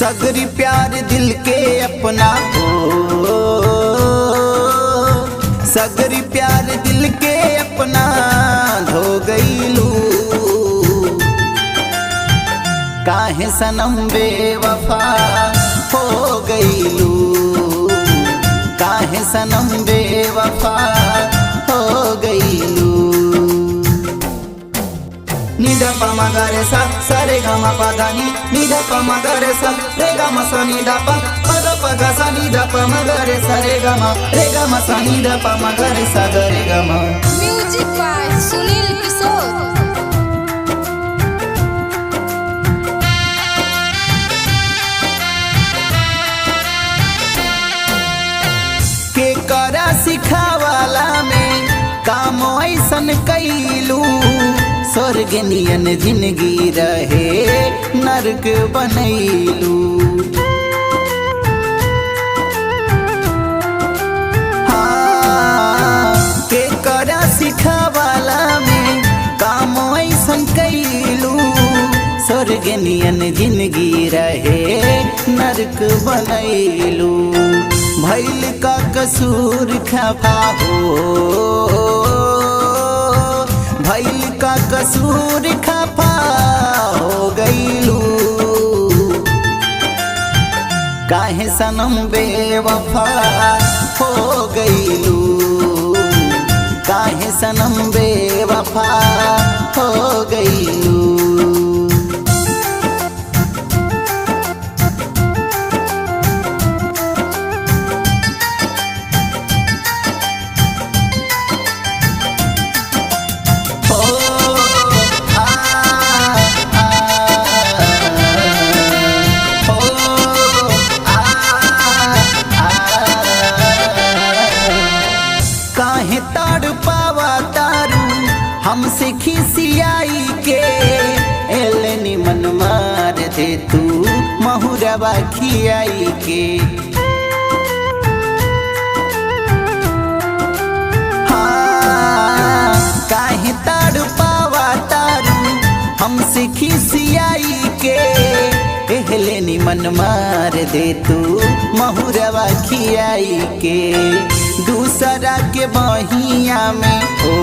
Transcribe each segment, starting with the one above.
सगरी प्यार दिल के अपना हो, सगरी प्यार दिल के अपना धो गईलू। काहे सनम बेवफा हो गईलू, काहे सनम बेवफा हो गईलू। निध प म ग रे सा सा रे ग म प ध नि निध प म ग रे सा रे ग म स नि ध प प ग प ग सा नि ध प म ग रे सा रे ग म स नि ध प म ग रे सा ग रे ग म। म्यूजिक बाय सुनील किशोर। के करा सिखावाला में काम ऐसन कैलू। स्वर्ग नियन जिंदगी रहे नरक बनैलू। हाँ, के करा सिखावाला में काम ऐसन कैलू। स्वर्ग नियन जिंदगी रहे नरक बनैलू। भइल का कसूर खफा हो, भइल का कसूर खफा हो गईलू। काहे सनम बेवफा हो गईलू, काहे सनम बेवफा हो गईलू। काहे ताड़ पावा तारू हमसे खिसियाई के। एलनी मन मार दे तू महुरवा खियाई के। हाँ, काहे ताड़ पावा तारू हमसे खिसियाई के। एहलेनी मन मार दे तू महुरवा खियाई के। दूसरा के बहिया में हो,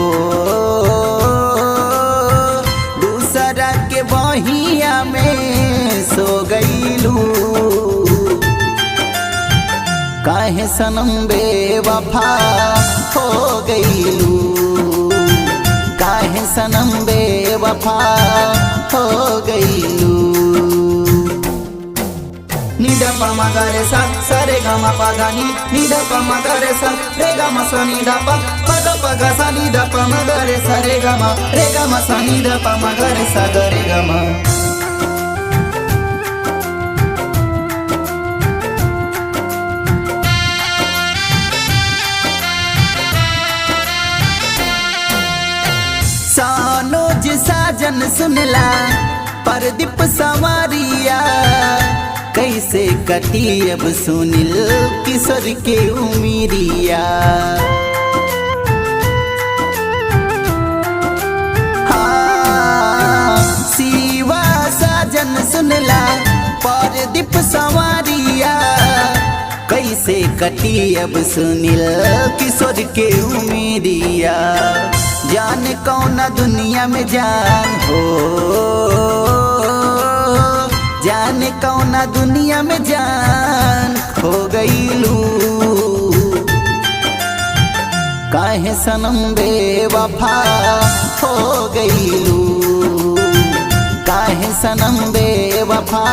दूसरा के बहिया में सो गईलू। काहे सनम बेवफा हो गईलू, काहे सनम बेवफा हो गईलू। निध प म ग रे सा सा रे ग म प ध नि निध प म ग रे सा रे ग म स नि ध प प ग प ग सा नि ध प म ग रे सा रे ग म स नि ध प म ग रे सा ग रे ग म। सानोज साजन सुनला परदीप संवरिया। कैसे कटी अब सुनील किशोर के उमिरिया। हाँ, शिवा साजन सुनला परदीप संवरिया। कैसे कटी अब सुनील किशोर के उमिरिया। जान कौना दुनिया में जान हो, जान कौना दुनिया में जान खो गईलू। काहे सनम बेवफा हो गईलू, काहे सनम बेवफा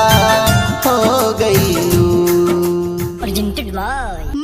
हो गईलू। Presented by